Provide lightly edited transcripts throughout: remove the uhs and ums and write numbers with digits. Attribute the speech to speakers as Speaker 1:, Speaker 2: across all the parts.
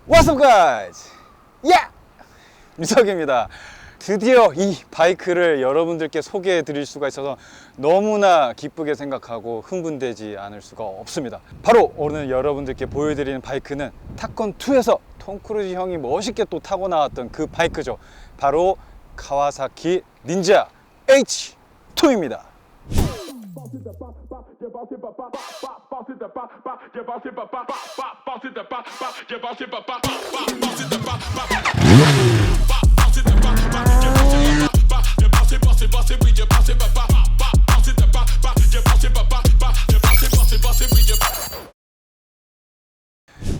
Speaker 1: What's up guys? Yeah! 유석입니다. 드디어 이 바이크를 여러분들께 소개해 드릴 수가 있어서 너무나 기쁘게 생각하고 흥분되지 않을 수가 없습니다. 바로 오늘 여러분들께 보여드리는 바이크는 탑건2에서 톰 크루즈 형이 멋있게 또 타고 나왔던 그 바이크죠. 바로 카와사키 닌자 H2입니다.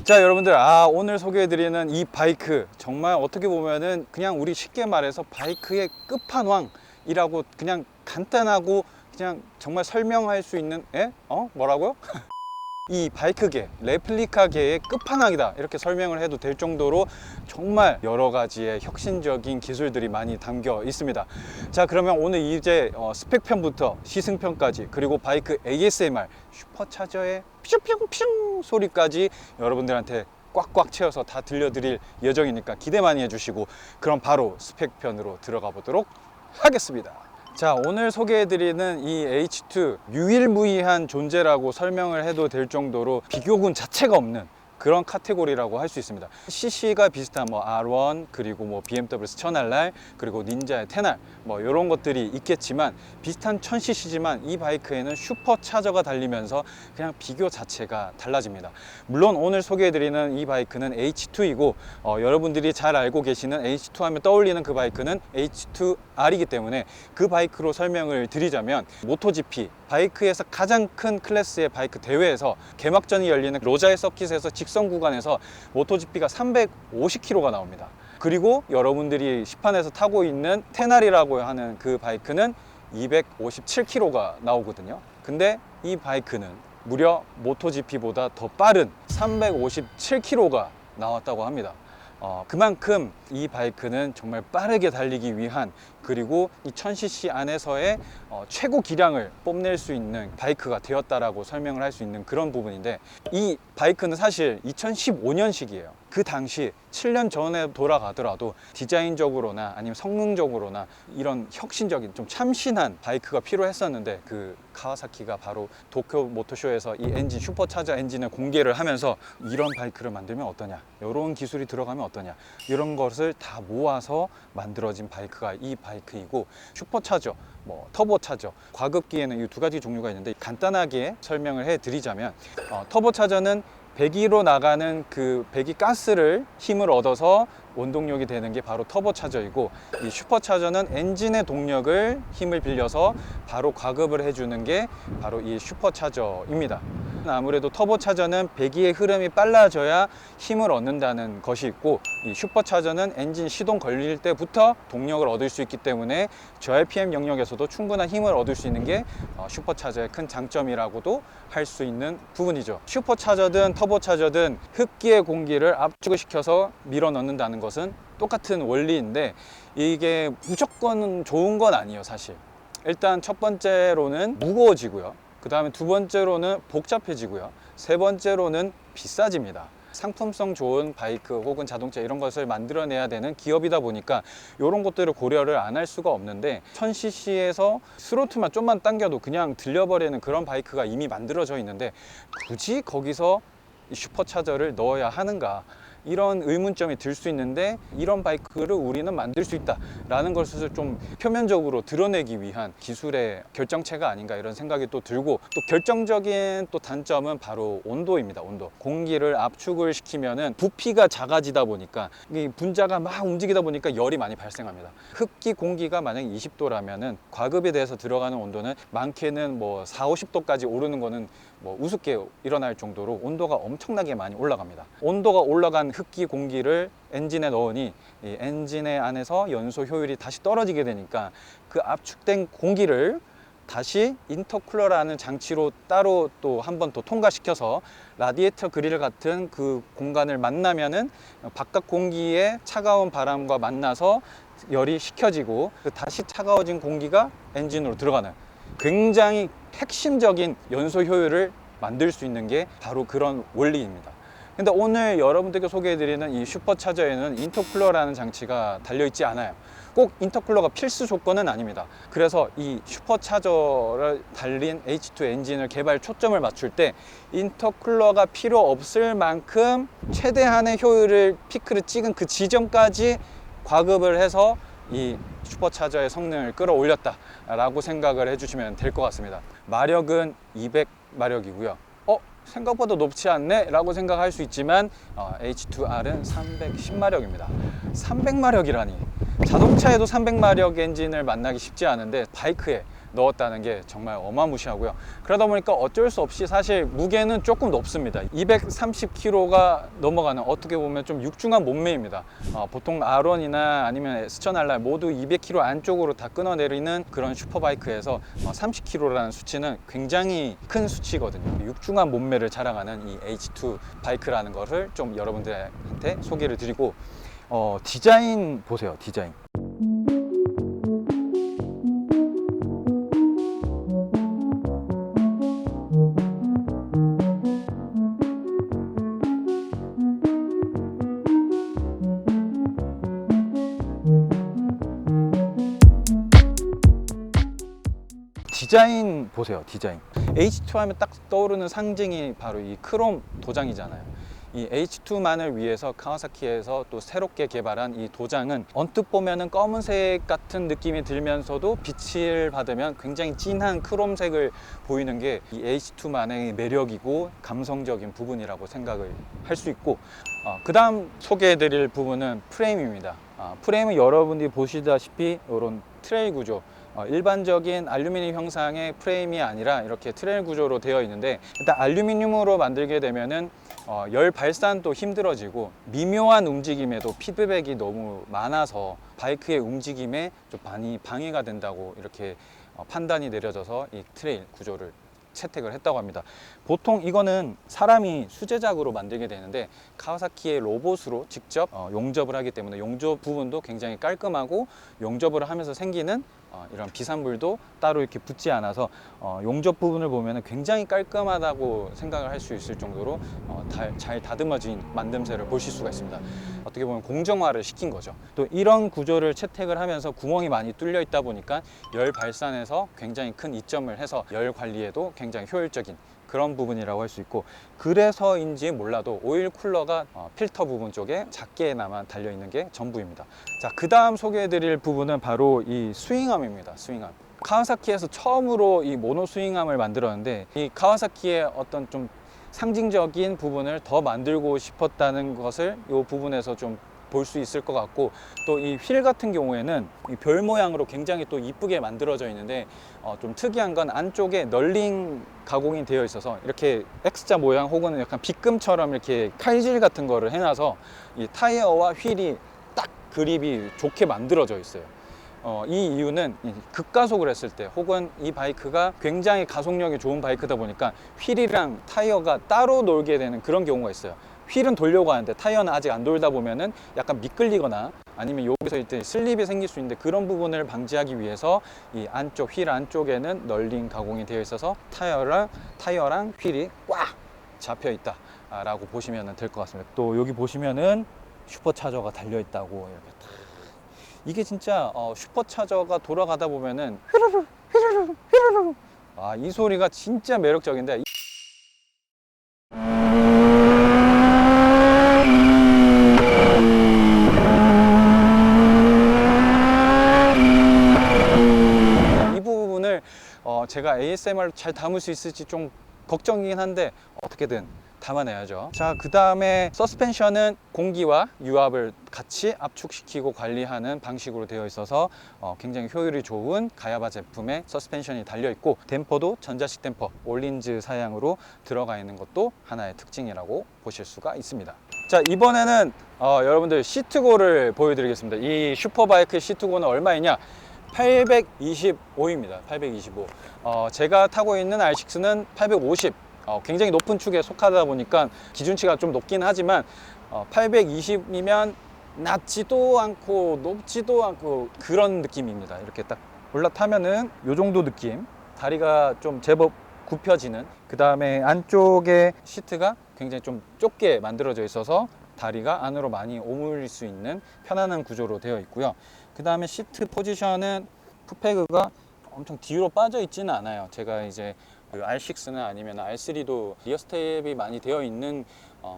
Speaker 1: 자, 여러분들, 오늘 소개해드리는 이 바이크 정말 어떻게 보면은 그냥 우리 쉽게 말해서 바이크의 끝판왕이라고 그냥 간단하고 그냥 정말 설명할 수 있는 뭐라고요? 이 바이크계, 레플리카계의 끝판왕이다 이렇게 설명을 해도 될 정도로 정말 여러 가지의 혁신적인 기술들이 많이 담겨 있습니다. 자, 그러면 오늘 이제 스펙편부터 시승편까지 그리고 바이크 ASMR 슈퍼차저의 퓨퓨퓨 소리까지 여러분들한테 꽉꽉 채워서 다 들려드릴 예정이니까 기대 많이 해주시고, 그럼 바로 스펙편으로 들어가 보도록 하겠습니다. 자, 오늘 소개해드리는 이 H2 유일무이한 존재라고 설명을 해도 될 정도로 비교군 자체가 없는 그런 카테고리라고 할 수 있습니다. CC가 비슷한 R1 그리고 BMW 1000RR 그리고 닌자의 10R 이런 것들이 있겠지만 비슷한 1000cc지만 이 바이크에는 슈퍼차저가 달리면서 그냥 비교 자체가 달라집니다. 물론 오늘 소개해드리는 이 바이크는 H2이고 여러분들이 잘 알고 계시는 H2 하면 떠올리는 그 바이크는 H2R이기 때문에 그 바이크로 설명을 드리자면 모토GP 바이크에서 가장 큰 클래스의 바이크 대회에서 개막전이 열리는 로자의 서킷에서 직선 구간에서 모토GP가 350km가 나옵니다. 그리고 여러분들이 시판에서 타고 있는 테날이라고 하는 그 바이크는 257km가 나오거든요. 근데 이 바이크는 무려 모토GP보다 더 빠른 357km가 나왔다고 합니다. 그만큼 이 바이크는 정말 빠르게 달리기 위한, 그리고 이 1000cc 안에서의 최고 기량을 뽐낼 수 있는 바이크가 되었다라고 설명을 할 수 있는 그런 부분인데, 이 바이크는 사실 2015년식이에요. 그 당시 7년 전에 돌아가더라도 디자인적으로나 아니면 성능적으로나 이런 혁신적인 좀 참신한 바이크가 필요했었는데, 그 카와사키가 바로 도쿄 모터쇼에서 이 엔진, 슈퍼차저 엔진을 공개를 하면서 이런 바이크를 만들면 어떠냐, 이런 기술이 들어가면 어떠냐, 이런 것을 다 모아서 만들어진 바이크가 이 바이크이고, 슈퍼차저, 터보차저, 과급기에는 이 두 가지 종류가 있는데 간단하게 설명을 해 드리자면, 터보차저는 배기로 나가는 그 배기 가스를 힘을 얻어서 원동력이 되는 게 바로 터보차저이고, 이 슈퍼차저는 엔진의 동력을 힘을 빌려서 바로 과급을 해주는 게 바로 이 슈퍼차저입니다. 아무래도 터보차저는 배기의 흐름이 빨라져야 힘을 얻는다는 것이 있고, 이 슈퍼차저는 엔진 시동 걸릴 때부터 동력을 얻을 수 있기 때문에 저RPM 영역에서도 충분한 힘을 얻을 수 있는 게 슈퍼차저의 큰 장점이라고도 할 수 있는 부분이죠. 슈퍼차저든 터보차저든 흡기의 공기를 압축을 시켜서 밀어 넣는다는 것은 똑같은 원리인데, 이게 무조건 좋은 건 아니에요. 사실 일단 첫 번째로는 무거워지고요, 그 다음에 두 번째로는 복잡해지고요, 세 번째로는 비싸집니다. 상품성 좋은 바이크 혹은 자동차 이런 것을 만들어내야 되는 기업이다 보니까 이런 것들을 고려를 안 할 수가 없는데, 1000cc에서 스로틀만 좀만 당겨도 그냥 들려버리는 그런 바이크가 이미 만들어져 있는데 굳이 거기서 슈퍼차저를 넣어야 하는가, 이런 의문점이 들 수 있는데, 이런 바이크를 우리는 만들 수 있다 라는 것을 좀 표면적으로 드러내기 위한 기술의 결정체가 아닌가, 이런 생각이 또 들고, 또 결정적인 또 단점은 바로 온도입니다. 온도. 공기를 압축을 시키면은 부피가 작아지다 보니까 이 분자가 막 움직이다 보니까 열이 많이 발생합니다. 흡기 공기가 만약 20도라면은 과급에 대해서 들어가는 온도는 많게는 4, 50도까지 오르는 거는 우습게 일어날 정도로 온도가 엄청나게 많이 올라갑니다. 온도가 올라간 흡기 공기를 엔진에 넣으니 이 엔진의 안에서 연소 효율이 다시 떨어지게 되니까 그 압축된 공기를 다시 인터쿨러라는 장치로 따로 또 한 번 더 통과시켜서 라디에이터 그릴 같은 그 공간을 만나면은 바깥 공기의 차가운 바람과 만나서 열이 식혀지고 다시 차가워진 공기가 엔진으로 들어가는 굉장히 핵심적인 연소 효율을 만들 수 있는 게 바로 그런 원리입니다. 근데 오늘 여러분들께 소개해드리는 이 슈퍼차저에는 인터쿨러라는 장치가 달려있지 않아요. 꼭 인터쿨러가 필수 조건은 아닙니다. 그래서 이 슈퍼차저를 달린 H2 엔진을 개발 초점을 맞출 때 인터쿨러가 필요 없을 만큼 최대한의 효율을 피크를 찍은 그 지점까지 과급을 해서 이 슈퍼차저의 성능을 끌어올렸다 라고 생각을 해주시면 될 것 같습니다. 마력은 200마력이고요. 생각보다 높지 않네 라고 생각할 수 있지만 H2R은 310마력입니다. 300마력이라니, 자동차에도 300마력 엔진을 만나기 쉽지 않은데 바이크에 넣었다는 게 정말 어마무시하고요. 그러다 보니까 어쩔 수 없이 사실 무게는 조금 높습니다. 230kg가 넘어가는, 어떻게 보면 좀 육중한 몸매입니다. 보통 R1이나 아니면 S1000RR 모두 200kg 안쪽으로 다 끊어내리는 그런 슈퍼바이크에서 30kg라는 수치는 굉장히 큰 수치거든요. 육중한 몸매를 자랑하는 이 H2 바이크라는 것을 좀 여러분들한테 소개를 드리고, 디자인 보세요. 디자인. 디자인 보세요. 디자인. H2 하면 딱 떠오르는 상징이 바로 이 크롬 도장이잖아요. 이 H2만을 위해서 카와사키에서 또 새롭게 개발한 이 도장은 언뜻 보면은 검은색 같은 느낌이 들면서도 빛을 받으면 굉장히 진한 크롬색을 보이는 게 이 H2만의 매력이고 감성적인 부분이라고 생각을 할 수 있고, 그 다음 소개해 드릴 부분은 프레임입니다. 프레임은 여러분들이 보시다시피 이런 트레일 구조, 일반적인 알루미늄 형상의 프레임이 아니라 이렇게 트레일 구조로 되어 있는데, 일단 알루미늄으로 만들게 되면은 열 발산도 힘들어지고 미묘한 움직임에도 피드백이 너무 많아서 바이크의 움직임에 좀 많이 방해가 된다고 이렇게 판단이 내려져서 이 트레일 구조를 채택을 했다고 합니다. 보통 이거는 사람이 수제작으로 만들게 되는데 카와사키의 로봇으로 직접 용접을 하기 때문에 용접 부분도 굉장히 깔끔하고, 용접을 하면서 생기는 이런 비산물도 따로 이렇게 붙지 않아서 용접 부분을 보면 굉장히 깔끔하다고 생각을 할 수 있을 정도로 잘 다듬어진 만듦새를 보실 수가 있습니다. 어떻게 보면 공정화를 시킨 거죠. 또 이런 구조를 채택을 하면서 구멍이 많이 뚫려 있다 보니까 열 발산에서 굉장히 큰 이점을 해서 열 관리에도 굉장히 효율적인 그런 부분이라고 할 수 있고, 그래서인지 몰라도 오일 쿨러가 필터 부분 쪽에 작게나마 달려있는 게 전부입니다. 자, 그 다음 소개해드릴 부분은 바로 이 스윙암입니다. 스윙암. 카와사키에서 처음으로 이 모노 스윙암을 만들었는데, 이 카와사키의 어떤 좀 상징적인 부분을 더 만들고 싶었다는 것을 이 부분에서 좀 볼 수 있을 것 같고, 또 이 휠 같은 경우에는 이 별 모양으로 굉장히 또 이쁘게 만들어져 있는데, 좀 특이한 건 안쪽에 널링 가공이 되어 있어서 이렇게 X자 모양 혹은 약간 빗금처럼 이렇게 칼질 같은 거를 해놔서 이 타이어와 휠이 딱 그립이 좋게 만들어져 있어요. 이 이유는 급가속을 했을 때 혹은 이 바이크가 굉장히 가속력이 좋은 바이크다 보니까 휠이랑 타이어가 따로 놀게 되는 그런 경우가 있어요. 휠은 돌려고 하는데 타이어는 아직 안 돌다 보면은 약간 미끌리거나 아니면 여기서 이제 슬립이 생길 수 있는데, 그런 부분을 방지하기 위해서 이 안쪽 휠 안쪽에는 널링 가공이 되어 있어서 타이어랑 휠이 꽉 잡혀 있다 라고 보시면 될 것 같습니다. 또 여기 보시면은 슈퍼차저가 달려 있다고 이렇게 딱. 이게 진짜 슈퍼차저가 돌아가다 보면은 휘르르 휘르르 휘르르, 이 소리가 진짜 매력적인데, 이 부분을 제가 ASMR로 잘 담을 수 있을지 좀 걱정이긴 한데 어떻게든 담아내야죠. 자, 그 다음에 서스펜션은 공기와 유압을 같이 압축시키고 관리하는 방식으로 되어 있어서 굉장히 효율이 좋은 가야바 제품의 서스펜션이 달려 있고, 댐퍼도 전자식 댐퍼 올린즈 사양으로 들어가 있는 것도 하나의 특징이라고 보실 수가 있습니다. 자, 이번에는 여러분들 시트고를 보여드리겠습니다. 이 슈퍼바이크 시트고는 얼마이냐? 825입니다. 825. 제가 타고 있는 R6는 850. 굉장히 높은 축에 속하다 보니까 기준치가 좀 높긴 하지만 820이면 낮지도 않고 높지도 않고 그런 느낌입니다. 이렇게 딱 올라타면은 이 정도 느낌. 다리가 좀 제법 굽혀지는, 그 다음에 안쪽에 시트가 굉장히 좀 좁게 만들어져 있어서 다리가 안으로 많이 오므릴 수 있는 편안한 구조로 되어 있고요. 그 다음에 시트 포지션은 풋패드가 엄청 뒤로 빠져 있지는 않아요. 제가 이제 그 R6나 아니면 R3도 리어 스텝이 많이 되어 있는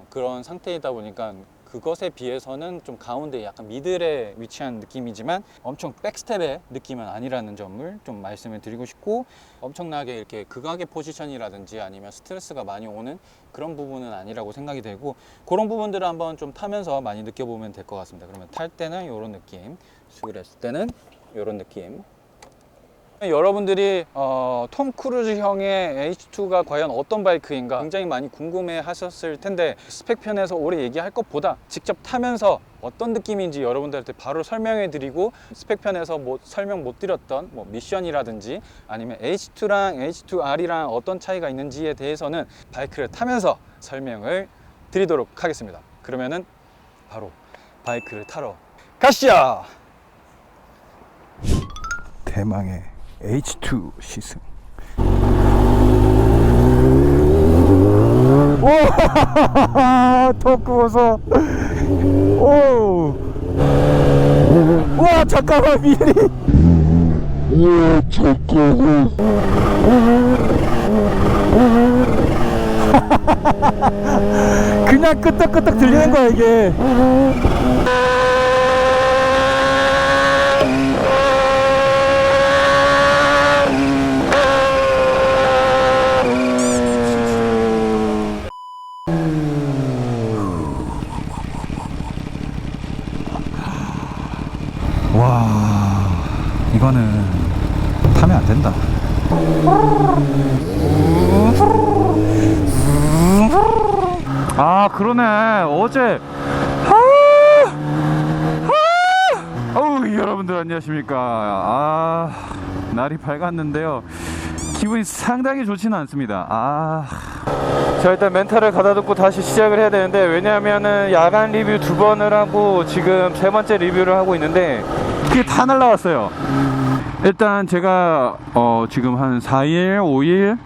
Speaker 1: 그런 상태이다 보니까 그것에 비해서는 좀 가운데 약간 미들에 위치한 느낌이지만 엄청 백스텝의 느낌은 아니라는 점을 좀 말씀을 드리고 싶고, 엄청나게 이렇게 극악의 포지션이라든지 아니면 스트레스가 많이 오는 그런 부분은 아니라고 생각이 되고, 그런 부분들을 한번 좀 타면서 많이 느껴보면 될 것 같습니다. 그러면 탈 때는 이런 느낌, 수그렸을 때는 이런 느낌. 여러분들이 톰 크루즈형의 H2가 과연 어떤 바이크인가 굉장히 많이 궁금해 하셨을 텐데, 스펙 편에서 오래 얘기할 것보다 직접 타면서 어떤 느낌인지 여러분들한테 바로 설명해 드리고, 스펙 편에서 설명 못 드렸던 미션이라든지 아니면 H2랑 H2R이랑 어떤 차이가 있는지에 대해서는 바이크를 타면서 설명을 드리도록 하겠습니다. 그러면은 바로 바이크를 타러 가시죠. 대망의 H2 시승. 오, 토크 보소. 오, 와, 잠깐만, 미리. 와, 잠깐만. 그냥 끄떡끄떡 들리는 거야, 이게. 와, 이거는 타면 안 된다. 아, 그러네. 어제 어우, 여러분들 안녕하십니까. 날이 밝았는데요, 기분이 상당히 좋지는 않습니다. 자, 일단 멘탈을 가다듬고 다시 시작을 해야 되는데, 왜냐하면은 야간 리뷰 2번을 하고 지금 3번째 리뷰를 하고 있는데 그게 다 날라왔어요. 일단 제가 지금 한 4일, 5일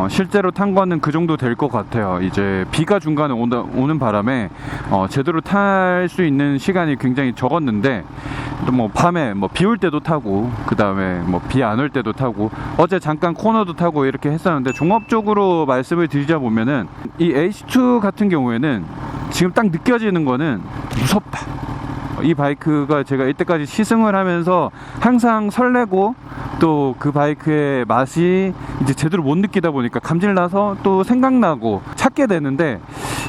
Speaker 1: 실제로 탄 거는 그 정도 될 것 같아요. 이제 비가 중간에 오는 바람에 제대로 탈 수 있는 시간이 굉장히 적었는데, 또 밤에 비 올 때도 타고, 그 다음에 비 안 올 때도 타고, 어제 잠깐 코너도 타고 이렇게 했었는데, 종합적으로 말씀을 드리자 보면은 이 H2 같은 경우에는 지금 딱 느껴지는 거는 무섭다. 이 바이크가 제가 이때까지 시승을 하면서 항상 설레고, 또 그 바이크의 맛이 이제 제대로 못 느끼다 보니까 감질나서 또 생각나고 찾게 되는데,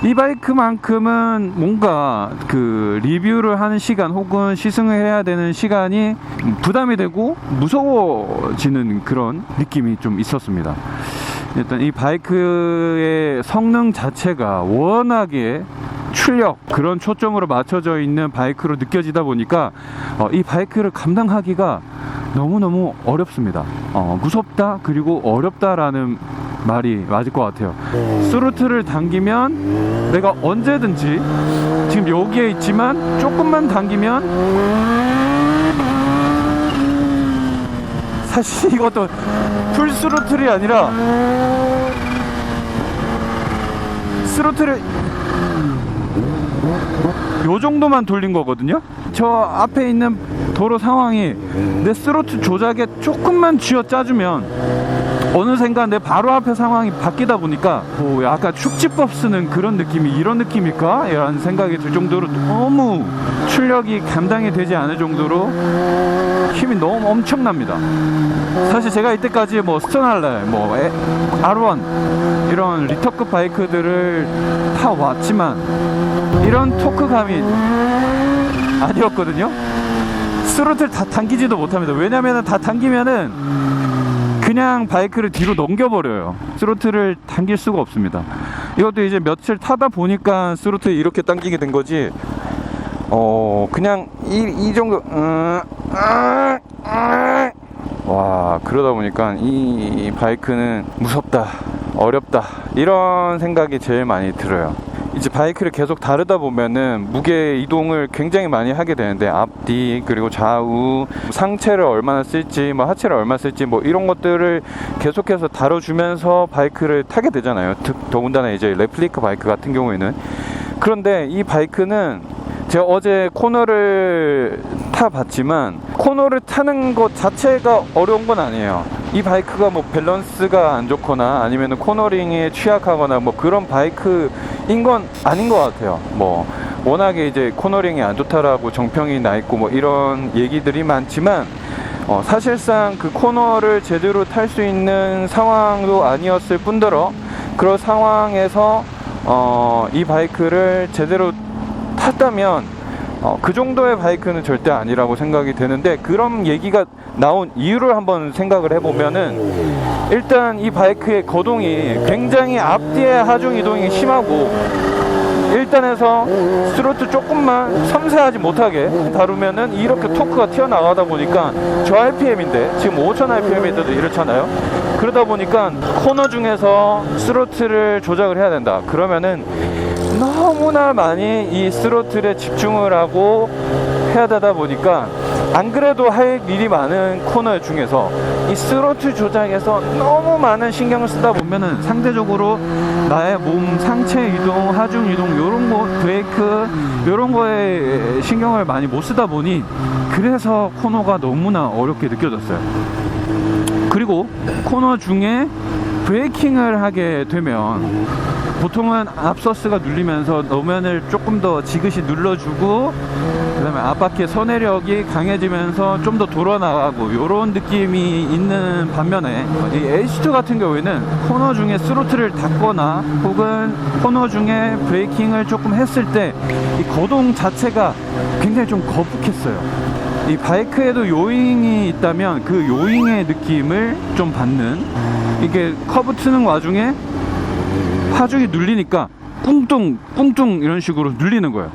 Speaker 1: 이 바이크만큼은 뭔가 그 리뷰를 하는 시간 혹은 시승을 해야 되는 시간이 부담이 되고 무서워지는 그런 느낌이 좀 있었습니다. 일단 이 바이크의 성능 자체가 워낙에 출력, 그런 초점으로 맞춰져 있는 바이크로 느껴지다 보니까 이 바이크를 감당하기가 너무너무 어렵습니다. 무섭다, 그리고 어렵다라는 말이 맞을 것 같아요. 스로틀을 당기면 내가 언제든지, 지금 여기에 있지만 조금만 당기면, 사실 이것도 풀 스로틀이 아니라 스로틀을 요 정도만 돌린 거거든요. 저 앞에 있는 도로 상황이 내 스로틀 조작에 조금만 쥐어 짜주면 어느샌가 내 바로 앞에 상황이 바뀌다 보니까 약간 축지법 쓰는 그런 느낌이 이런 느낌일까? 이런 생각이 들 정도로 너무 출력이 감당이 되지 않을 정도로 힘이 너무 엄청납니다. 사실 제가 이때까지 스턴할레, R1 이런 리터급 바이크들을 타왔지만 이런 토크감이 아니었거든요. 스로틀 다 당기지도 못합니다. 왜냐면은 다 당기면은 그냥 바이크를 뒤로 넘겨버려요. 스로틀을 당길 수가 없습니다. 이것도 이제 며칠 타다 보니까 스로틀 이렇게 당기게 된 거지, 그냥 이 정도, 와, 그러다 보니까 이 바이크는 무섭다, 어렵다, 이런 생각이 제일 많이 들어요.
Speaker 2: 이제 바이크를 계속 다루다 보면은 무게 이동을 굉장히 많이 하게 되는데, 앞뒤 그리고 좌우, 상체를 얼마나 쓸지, 뭐 하체를 얼마나 쓸지, 뭐 이런 것들을 계속해서 다뤄주면서 바이크를 타게 되잖아요. 더군다나 이제 레플리카 바이크 같은 경우에는. 그런데 이 바이크는 제가 어제 코너를 타봤지만 코너를 타는 것 자체가 어려운 건 아니에요. 이 바이크가 뭐 밸런스가 안 좋거나 아니면 코너링에 취약하거나 뭐 그런 바이크인 건 아닌 것 같아요. 뭐 워낙에 이제 코너링이 안 좋다라고 정평이 나 있고 뭐 이런 얘기들이 많지만 사실상 그 코너를 제대로 탈 수 있는 상황도 아니었을 뿐더러 그런 상황에서 이 바이크를 제대로 탔다면 그 정도의 바이크는 절대 아니라고 생각이 되는데, 그런 얘기가 나온 이유를 한번 생각을 해보면은, 일단 이 바이크의 거동이 굉장히 앞뒤의 하중 이동이 심하고 1단에서 스로틀 조금만 섬세하지 못하게 다루면은 이렇게 토크가 튀어나가다 보니까 저 RPM인데 지금 5000 RPM인데도 이렇잖아요. 그러다 보니까 코너 중에서 스로틀을 조작을 해야 된다. 그러면은 너무나 많이 이 스로틀에 집중을 하고 해야 되다 보니까, 안 그래도 할 일이 많은 코너 중에서 이 스로틀 조작에서 너무 많은 신경을 쓰다 보면은 상대적으로 나의 몸 상체 이동, 하중 이동, 요런 거, 브레이크 요런 거에 신경을 많이 못 쓰다 보니 그래서 코너가 너무나 어렵게 느껴졌어요. 그리고 코너 중에 브레이킹을 하게 되면 보통은 앞서스가 눌리면서 노면을 조금 더 지그시 눌러주고, 그 다음에 앞바퀴 선회력이 강해지면서 좀 더 돌아나가고 이런 느낌이 있는 반면에, 이 H2 같은 경우에는 코너 중에 스로틀을 닫거나 혹은 코너 중에 브레이킹을 조금 했을 때 이 거동 자체가 굉장히 좀 거북했어요. 이 바이크에도 요잉이 있다면 그 요잉의 느낌을 좀 받는, 이게 커브 트는 와중에 하중이 눌리니까 뿡뚱 뿡뚱 이런 식으로 눌리는 거예요.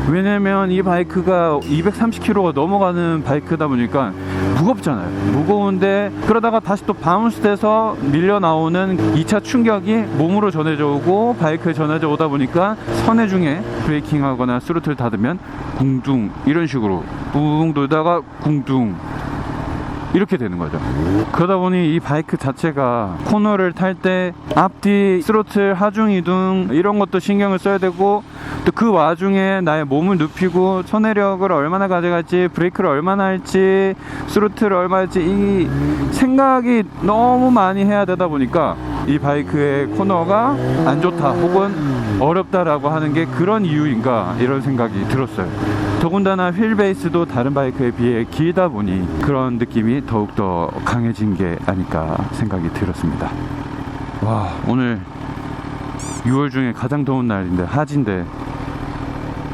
Speaker 2: 왜냐면 이 바이크가 230km가 넘어가는 바이크다 보니까 무겁잖아요. 무거운데 그러다가 다시 또 바운스 돼서 밀려 나오는 2차 충격이 몸으로 전해져 오고 바이크에 전해져 오다 보니까 선회 중에 브레이킹 하거나 스로틀 닫으면 궁둥 이런 식으로 뿡 돌다가 궁둥 이렇게 되는 거죠. 그러다 보니 이 바이크 자체가 코너를 탈 때 앞뒤 스로틀 하중 이동 이런 것도 신경을 써야 되고, 또 그 와중에 나의 몸을 눕히고 선회력을 얼마나 가져갈지, 브레이크를 얼마나 할지, 스로틀을 얼마 할지, 이 생각이 너무 많이 해야 되다 보니까 이 바이크의 코너가 안 좋다 혹은 어렵다라고 하는 게 그런 이유인가 이런 생각이 들었어요. 더군다나 휠 베이스도 다른 바이크에 비해 길다 보니 그런 느낌이 더욱더 강해진 게 아닐까 생각이 들었습니다. 와, 오늘 6월 중에 가장 더운 날인데, 하지인데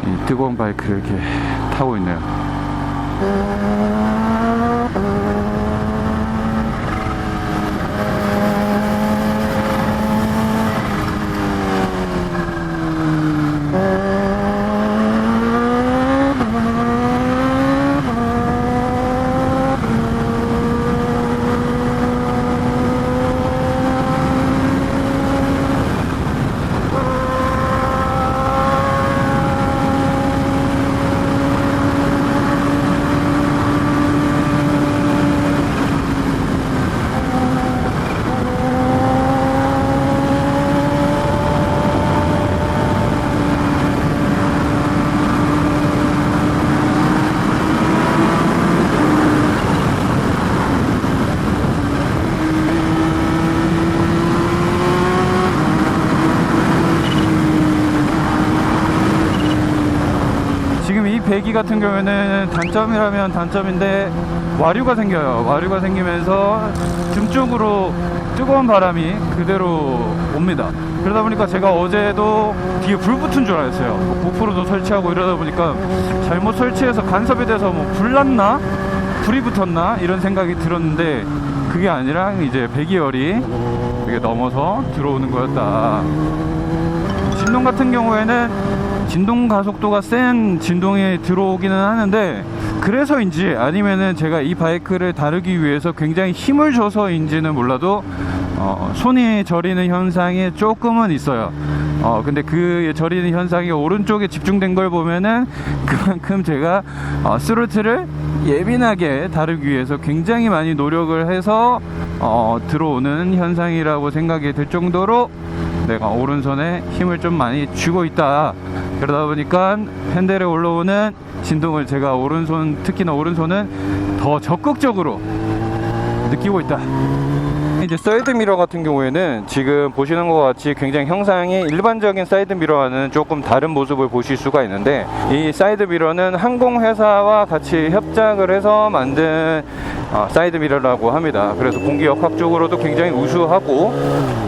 Speaker 2: 이 뜨거운 바이크를 이렇게 타고 있네요. 배기 같은 경우에는 단점이라면 단점인데 와류가 생겨요. 와류가 생기면서 등 쪽으로 뜨거운 바람이 그대로 옵니다. 그러다 보니까 제가 어제도 뒤에 불 붙은 줄 알았어요. 고프로도 설치하고 이러다 보니까 잘못 설치해서 간섭이 돼서 뭐 불났나? 불이 붙었나? 이런 생각이 들었는데 그게 아니라 이제 배기열이 이게 넘어서 들어오는 거였다. 진동 같은 경우에는 진동 가속도가 센 진동이 들어오기는 하는데, 그래서인지 아니면은 제가 이 바이크를 다루기 위해서 굉장히 힘을 줘서인지는 몰라도 손이 저리는 현상이 조금은 있어요. 근데 그 저리는 현상이 오른쪽에 집중된 걸 보면은 그만큼 제가 스로틀을 예민하게 다루기 위해서 굉장히 많이 노력을 해서 들어오는 현상이라고 생각이 들 정도로 내가 오른손에 힘을 좀 많이 쥐고 있다. 그러다 보니까 핸들에 올라오는 진동을 제가 특히나 오른손은 더 적극적으로 느끼고 있다. 이제 사이드 미러 같은 경우에는 지금 보시는 것 같이 굉장히 형상이 일반적인 사이드 미러와는 조금 다른 모습을 보실 수가 있는데, 이 사이드 미러는 항공회사와 같이 협작을 해서 만든 사이드 미러라고 합니다. 그래서 공기역학적으로도 굉장히 우수하고,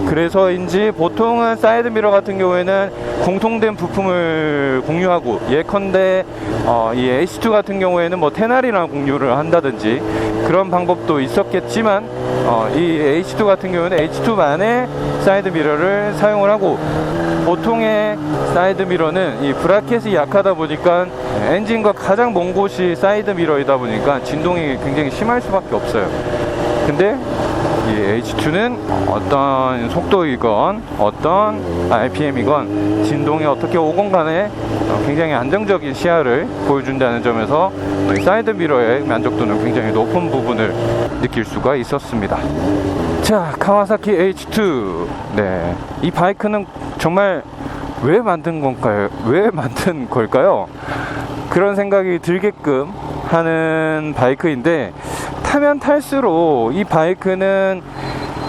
Speaker 2: 그래서인지 보통은 사이드 미러 같은 경우에는 공통된 부품을 공유하고, 예컨대 이 H2 같은 경우에는 뭐 테날이랑 공유를 한다든지 그런 방법도 있었겠지만, 이 H2 같은 경우는 H2만의 사이드 미러를 사용을 하고, 보통의 사이드 미러는 이 브라켓이 약하다 보니까 엔진과 가장 먼 곳이 사이드 미러이다 보니까 진동이 굉장히 심할 수밖에 없어요. 근데 이 H2는 어떤 속도이건 어떤 RPM이건 진동이 어떻게 오건 간에 굉장히 안정적인 시야를 보여준다는 점에서 사이드 미러의 만족도는 굉장히 높은 부분을 느낄 수가 있었습니다. 자, 카와사키 H2. 네, 이 바이크는 정말 왜 만든 걸까요? 그런 생각이 들게끔 하는 바이크인데, 타면 탈수록 이 바이크는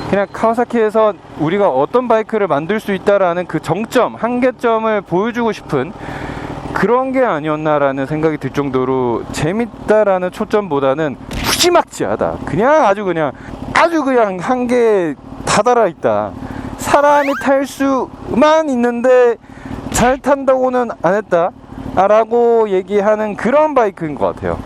Speaker 2: 그냥 카와사키에서 우리가 어떤 바이크를 만들 수 있다라는 그 정점, 한계점을 보여주고 싶은 그런 게 아니었나라는 생각이 들 정도로 재밌다라는 초점보다는 푸짐막지하다. 아주 그냥 한계에 다다라 있다. 사람이 탈 수만 있는데 잘 탄다고는 안 했다 라고 얘기하는 그런 바이크인 것 같아요.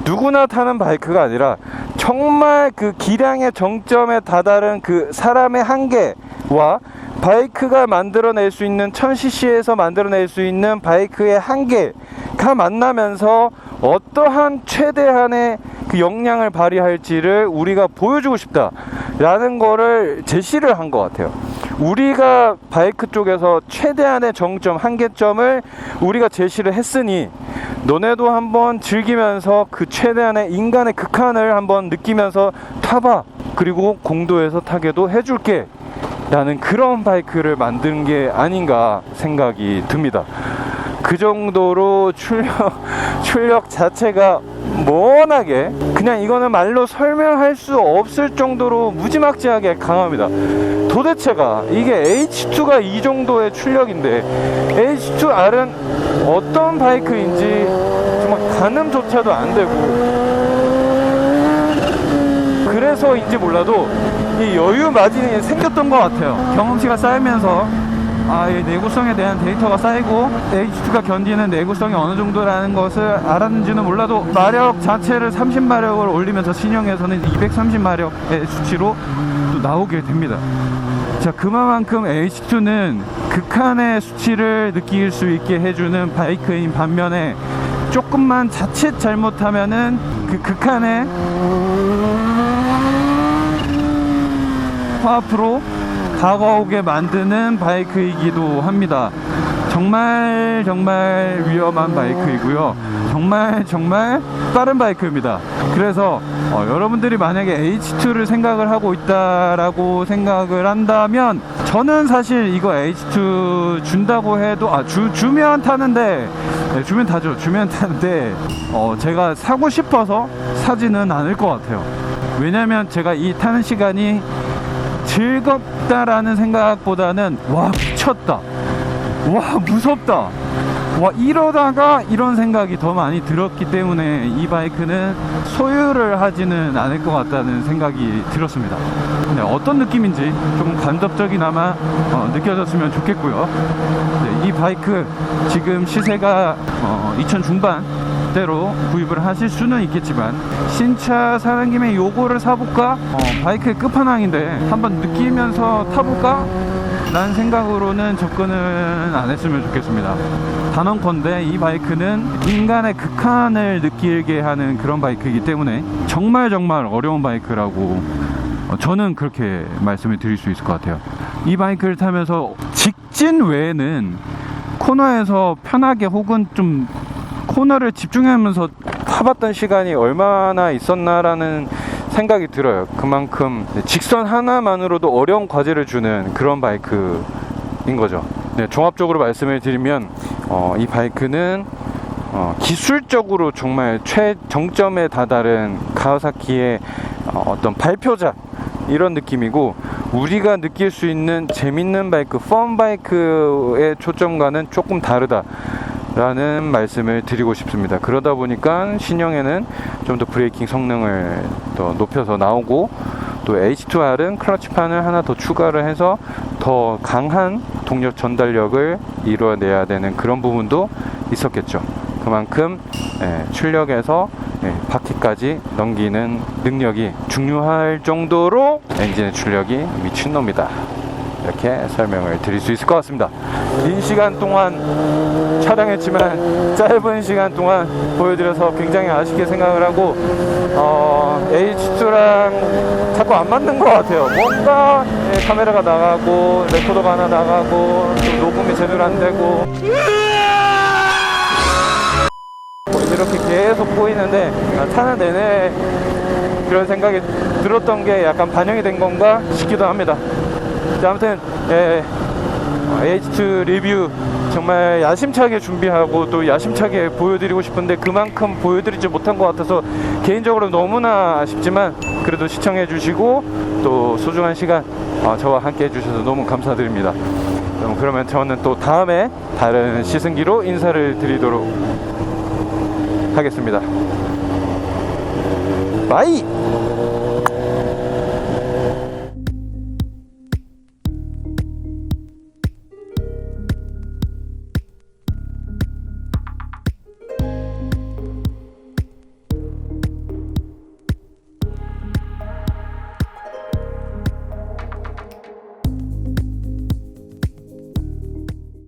Speaker 2: 누구나 타는 바이크가 아니라 정말 그 기량의 정점에 다다른 그 사람의 한계와 바이크가 만들어낼 수 있는 1000cc에서 만들어낼 수 있는 바이크의 한계가 만나면서 어떠한 최대한의 그 역량을 발휘할지를 우리가 보여주고 싶다라는 거를 제시를 한 것 같아요. 우리가 바이크 쪽에서 최대한의 정점, 한계점을 우리가 제시를 했으니 너네도 한번 즐기면서 그 최대한의 인간의 극한을 한번 느끼면서 타봐. 그리고 공도에서 타게도 해줄게 라는 그런 바이크를 만든 게 아닌가 생각이 듭니다. 그 정도로 출력 자체가 워낙에 그냥 이거는 말로 설명할 수 없을 정도로 무지막지하게 강합니다. 도대체가 이게 H2가 이 정도의 출력인데 H2R은 어떤 바이크인지 정말 가늠조차도 안 되고, 그래서인지 몰라도 이 여유 마진이 생겼던 것 같아요. 경험치가 쌓이면서 이 내구성에 대한 데이터가 쌓이고 H2가 견디는 내구성이 어느 정도라는 것을 알았는지는 몰라도 마력 자체를 30마력을 올리면서 신형에서는 230마력의 수치로 또 나오게 됩니다. 자, 그만큼 H2는 극한의 수치를 느낄 수 있게 해주는 바이크인 반면에 조금만 자칫 잘못하면은 그 극한의 파워프로 다가오게 만드는 바이크이기도 합니다. 정말 위험한 바이크이고요. 정말 빠른 바이크입니다. 그래서 여러분들이 만약에 H2를 생각을 하고 있다라고 생각을 한다면, 저는 사실 이거 H2 준다고 해도 주면 타는데, 네, 주면 타는데 제가 사고 싶어서 사지는 않을 것 같아요. 왜냐면 제가 이 타는 시간이 즐겁다라는 생각보다는 와 미쳤다, 와 무섭다, 와 이러다가 이런 생각이 더 많이 들었기 때문에 이 바이크는 소유를 하지는 않을 것 같다는 생각이 들었습니다. 네, 어떤 느낌인지 조금 간접적이나마 느껴졌으면 좋겠고요. 네, 이 바이크 지금 시세가 2000 중반대로 구입을 하실 수는 있겠지만, 신차 사는 김에 요거를 사볼까? 바이크의 끝판왕인데 한번 느끼면서 타볼까? 라는 생각으로는 접근을 안 했으면 좋겠습니다. 단언컨대 이 바이크는 인간의 극한을 느끼게 하는 그런 바이크이기 때문에 정말 어려운 바이크라고 저는 그렇게 말씀을 드릴 수 있을 것 같아요. 이 바이크를 타면서 직진 외에는 코너에서 편하게 혹은 좀 코너를 집중하면서 타봤던 시간이 얼마나 있었나라는 생각이 들어요. 그만큼 직선 하나만으로도 어려운 과제를 주는 그런 바이크인 거죠. 네, 종합적으로 말씀을 드리면 이 바이크는 기술적으로 정말 최정점에 다다른 가와사키의 어떤 발표작 이런 느낌이고, 우리가 느낄 수 있는 재밌는 바이크, 펀 바이크의 초점과는 조금 다르다라는 말씀을 드리고 싶습니다. 그러다 보니까 신형에는 좀 더 브레이킹 성능을 더 높여서 나오고, 또 H2R은 클러치판을 하나 더 추가를 해서 더 강한 동력 전달력을 이루어내야 되는 그런 부분도 있었겠죠. 그만큼 출력에서 바퀴까지 넘기는 능력이 중요할 정도로 엔진의 출력이 미친놈이다, 이렇게 설명을 드릴 수 있을 것 같습니다. 긴 시간 동안 촬영했지만 짧은 시간 동안 보여드려서 굉장히 아쉽게 생각을 하고, H2랑 자꾸 안 맞는 것 같아요. 뭔가 카메라가 나가고 레코더가 하나 나가고 또 녹음이 제대로 안 되고 이렇게 계속 보이는데, 타는 내내 그런 생각이 들었던 게 약간 반영이 된 건가 싶기도 합니다. 자, 아무튼 H2 리뷰 정말 야심차게 준비하고 또 야심차게 보여드리고 싶은데 그만큼 보여드리지 못한 것 같아서 개인적으로 너무나 아쉽지만, 그래도 시청해 주시고 또 소중한 시간 저와 함께 해주셔서 너무 감사드립니다. 그러면 저는 또 다음에 다른 시승기로 인사를 드리도록 하겠습니다. 바이!